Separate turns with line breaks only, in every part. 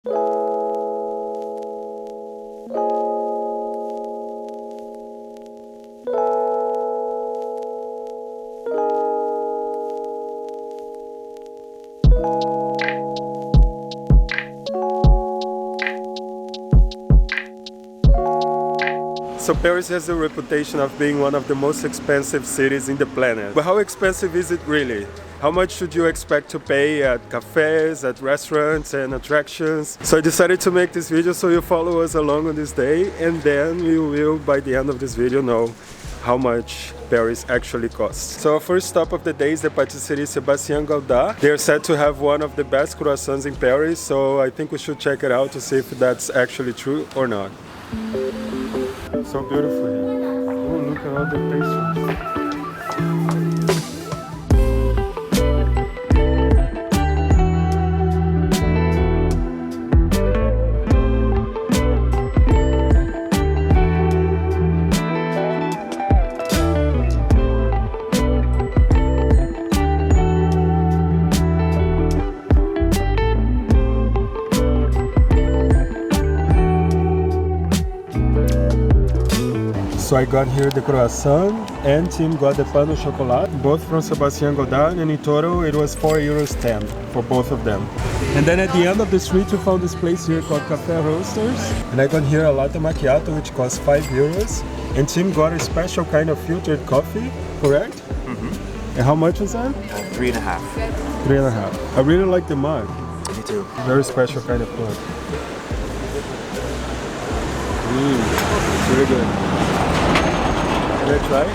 So Paris has a reputation of being one of the most expensive cities in the planet. But how expensive is it really? How much should you expect to pay at cafes, at restaurants and attractions? So I decided to make this video so you follow us along on this day, and then we will, by the end of this video, know how much Paris actually costs. So our first stop of the day is the Patissêrie Sebastien Goudard. They are said to have one of the best croissants in Paris, so I think we should check it out to see if that's actually true or not. So beautiful here. Oh, look at all the pastries. So I got here the croissant and Tim got the pain au chocolat, both from Sebastien Goudard, and in total it was €4.10 for both of them. And then at the end of the street we found this place here called Café Roasters. And I got here a latte macchiato which costs €5. And Tim got a special kind of filtered coffee, correct? Mm-hmm. And how much was that?
3.5.
3.5. I really like the mug.
Me too.
Very special kind of mug. It's really good. Can I try?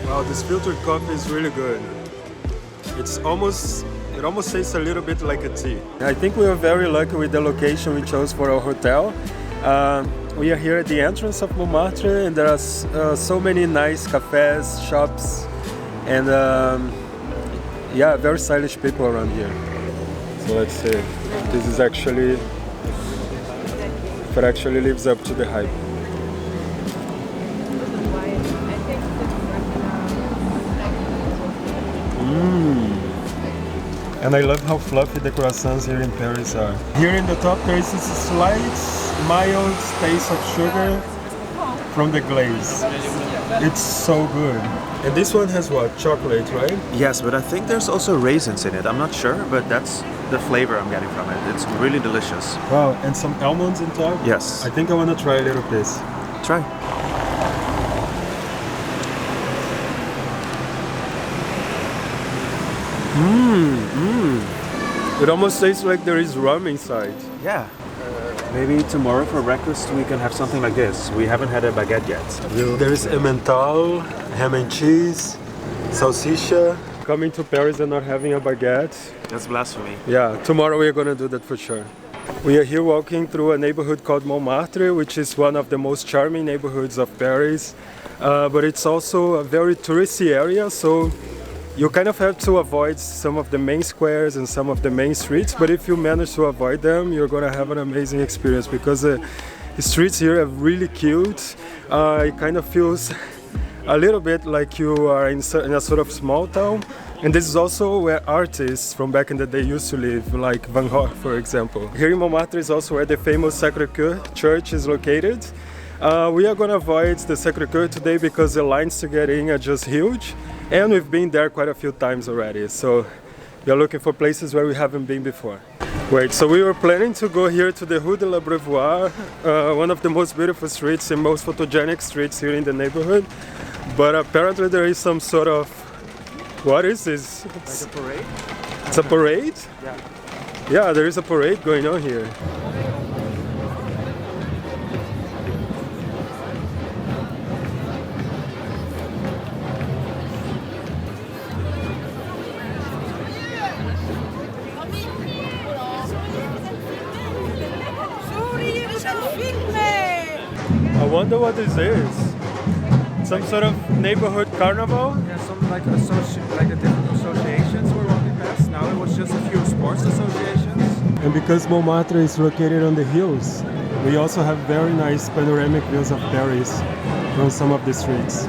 Wow, this filtered coffee is really good. It almost tastes a little bit like a tea. I think we are very lucky with the location we chose for our hotel. We are here at the entrance of Montmartre, and there are so many nice cafes, shops, and yeah, very stylish people around here. So let's see if this is actually, if it actually lives up to the hype. And I love how fluffy the croissants here in Paris are. Here in the top there is this slight, mild taste of sugar from the glaze. It's so good. And this one has what? Chocolate, right?
Yes, but I think there's also raisins in it. I'm not sure, but that's the flavor I'm getting from it. It's really delicious.
Wow, and some almonds on top?
Yes.
I think I want to try a little piece.
Try.
It almost tastes like there is rum inside.
Yeah. Maybe tomorrow for breakfast we can have something like this. We haven't had a baguette yet.
There is emmental, ham and cheese, salsicha. Coming to Paris and not having a baguette.
That's blasphemy.
Yeah, tomorrow we are going to do that for sure. We are here walking through a neighborhood called Montmartre, which is one of the most charming neighborhoods of Paris. But it's also a very touristy area, so you kind of have to avoid some of the main squares and some of the main streets, but if you manage to avoid them, you're going to have an amazing experience because the streets here are really cute. It kind of feels a little bit like you are in a sort of small town. And this is also where artists from back in the day used to live, like Van Gogh, for example. Here in Montmartre is also where the famous Sacré-Cœur church is located. We are going to avoid the Sacré-Cœur today because the lines to get in are just huge. And we've been there quite a few times already, so we are looking for places where we haven't been before. Wait, so we were planning to go here to the Rue de L'abreuvoir, one of the most beautiful streets and most photogenic streets here in the neighborhood. But apparently there is some sort of, what is this?
Like a parade?
It's a parade?
Yeah.
Yeah, there is a parade going on here. I wonder what this is. Some sort of neighborhood carnival?
Yeah, some like different associations were walking past. Now it was just a few sports associations.
And because Montmartre is located on the hills, we also have very nice panoramic views of Paris from some of the streets.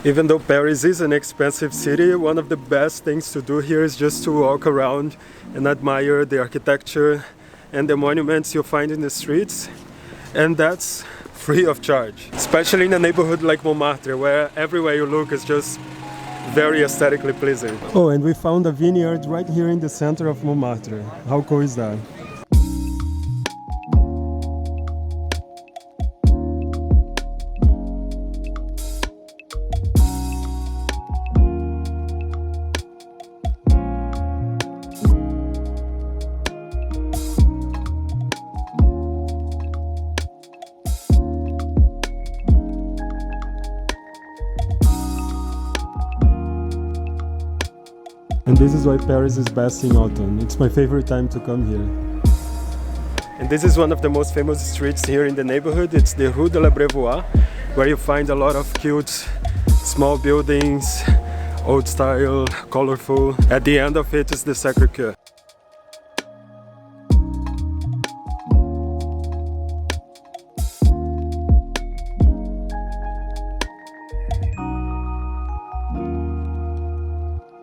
Even though Paris is an expensive city, one of the best things to do here is just to walk around and admire the architecture and the monuments you find in the streets. And that's free of charge, especially in a neighborhood like Montmartre, where everywhere you look is just very aesthetically pleasing. Oh, and we found a vineyard right here in the center of Montmartre. How cool is that? And this is why Paris is best in autumn. It's my favorite time to come here. And this is one of the most famous streets here in the neighborhood. It's the Rue de L'abreuvoir, where you find a lot of cute small buildings, old style, colorful. At the end of it is the Sacré-Cœur.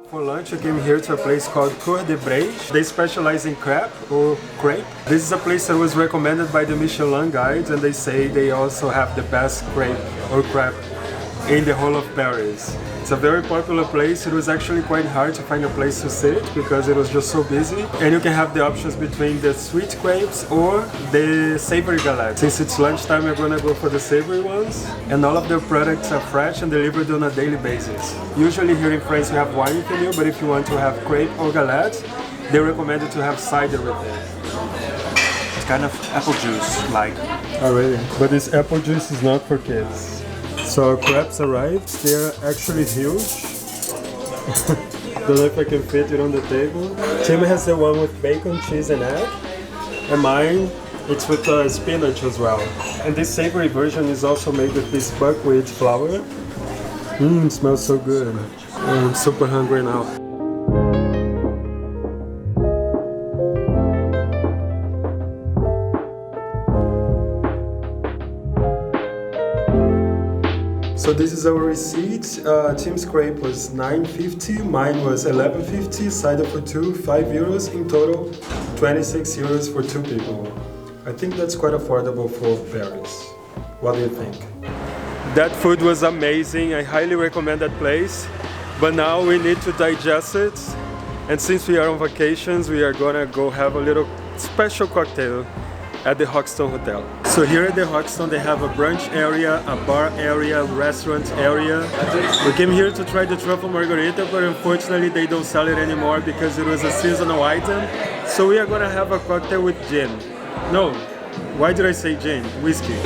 For lunch, I came here to a place called Café de Breizh. They specialize in crepe or crepe. This is a place that was recommended by the Michelin guides, and they say they also have the best crepe or crepe in the whole of Paris. It's a very popular place. It was actually quite hard to find a place to sit because it was just so busy. And you can have the options between the sweet crepes or the savory galette. Since it's lunchtime, we're gonna go for the savory ones. And all of their products are fresh and delivered on a daily basis. Usually here in France we have wine with you, but if you want to have crepe or galette, they recommend you to have cider with it.
It's kind of apple juice like.
Oh really? But this apple juice is not for kids. So our crepes arrived. They're actually huge. Don't know if I can fit it on the table. Tim has the one with bacon, cheese and egg. And mine, it's with spinach as well. And this savory version is also made with this buckwheat flour. It smells so good. I'm super hungry now. So this is our receipt. Tim's crepe was $9.50, mine was $11.50, cider for two, €5. In total, €26 for two people. I think that's quite affordable for Paris. What do you think? That food was amazing. I highly recommend that place. But now we need to digest it. And since we are on vacations, we are gonna go have a little special cocktail at the Hoxton Hotel. So here at the Hoxton they have a brunch area, a bar area, restaurant area. We came here to try the truffle margarita, but unfortunately they don't sell it anymore because it was a seasonal item. So we are gonna have a cocktail with gin. No, why did I say gin? Whiskey.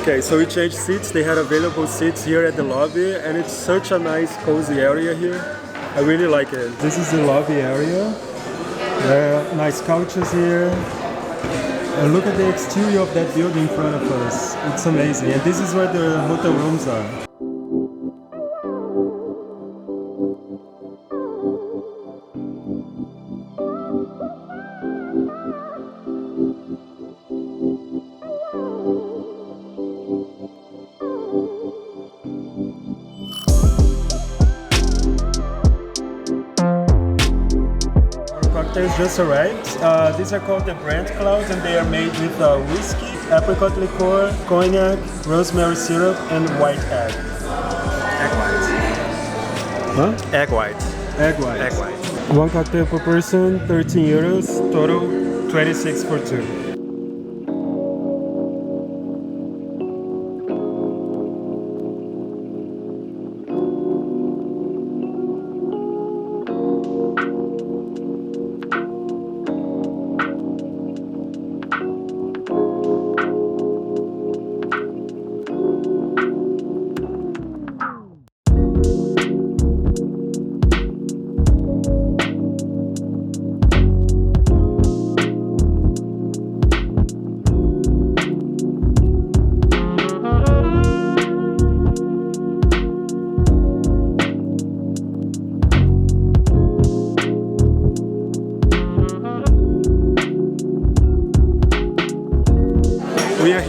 Okay, so we changed seats. They had available seats here at the lobby, and it's such a nice, cozy area here. I really like it. This is the lobby area. There are nice couches here. And look at the exterior of that building in front of us. It's amazing. And this is where the hotel rooms are. Cocktails just arrived. These are called the Brand Clouds, and they are made with whiskey, apricot liqueur, cognac, rosemary syrup, and white egg.
Egg white.
Huh?
Egg white.
Egg white.
Egg white.
One cocktail per person, €13. Total, 26 for two.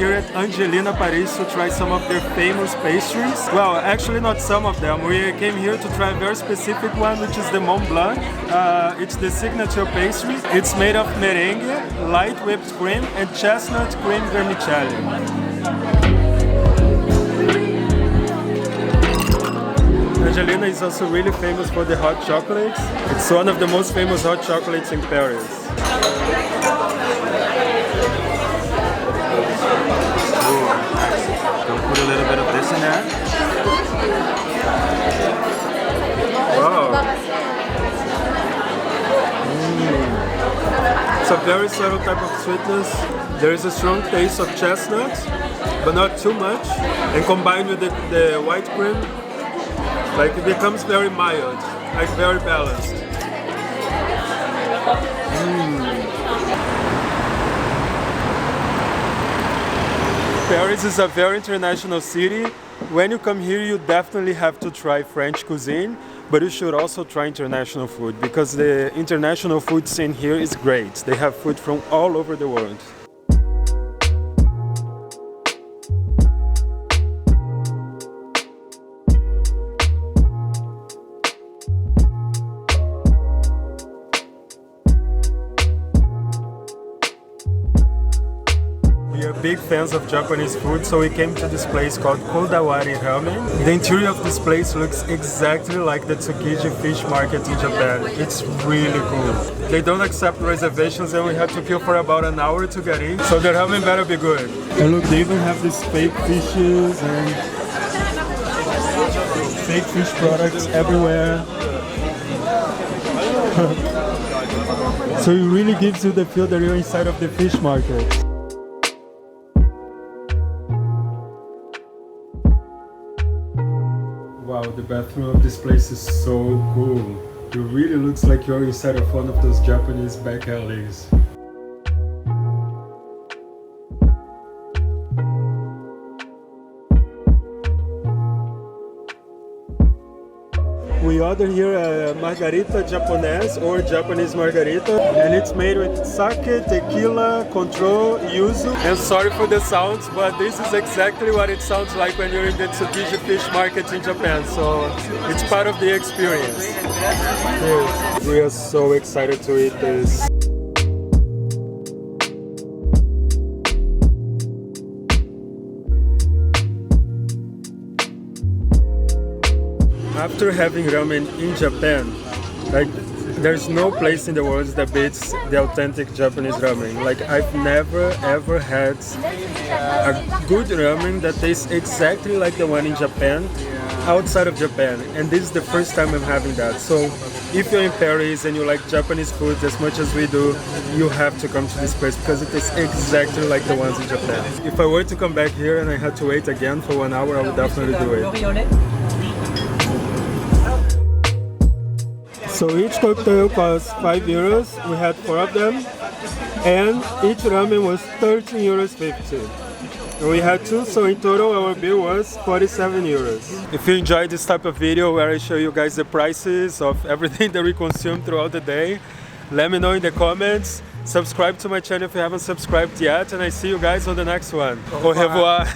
here at Angelina, Paris to try some of their famous pastries. Well, actually not some of them. We came here to try a very specific one, which is the Mont Blanc. It's the signature pastry. It's made of merengue, light whipped cream, and chestnut cream vermicelli. Angelina is also really famous for the hot chocolates. It's one of the most famous hot chocolates in Paris.
Don't put a little bit of this in there.
Wow. It's a very subtle type of sweetness. There is a strong taste of chestnut, but not too much. And combined with the white cream, like it becomes very mild, like very balanced. Paris is a very international city. When you come here, you definitely have to try French cuisine, but you should also try international food because the international food scene here is great. They have food from all over the world. We are big fans of Japanese food, so we came to this place called Kodawari Ramen. The interior of this place looks exactly like the Tsukiji fish market in Japan. It's really cool. They don't accept reservations and we had to queue for about an hour to get in, so the ramen better be good. And look, they even have these fake fishes and fake fish products everywhere. So it really gives you the feel that you're inside of the fish market. Wow, the bathroom of this place is so cool. It really looks like you're inside of one of those Japanese back alleys. We ordered here a margarita Japonese or Japanese margarita, and it's made with sake, tequila, control, yuzu. And sorry for the sounds, but this is exactly what it sounds like when you're in the Tsukiji fish market in Japan, so it's part of the experience. Yes. We are so excited to eat this. After having ramen in Japan, like there's no place in the world that beats the authentic Japanese ramen. Like I've never ever had a good ramen that tastes exactly like the one in Japan, outside of Japan. And this is the first time I'm having that. So if you're in Paris and you like Japanese food as much as we do, you have to come to this place because it tastes exactly like the ones in Japan. If I were to come back here and I had to wait again for 1 hour, I would definitely do it. So each cocktail costs 5 euros. We had 4 of them, and each ramen was 13 euros 50. And we had 2, so in total our bill was 47 euros. If you enjoyed this type of video where I show you guys the prices of everything that we consume throughout the day, let me know in the comments. Subscribe to my channel if you haven't subscribed yet, and I see you guys on the next one. Au revoir!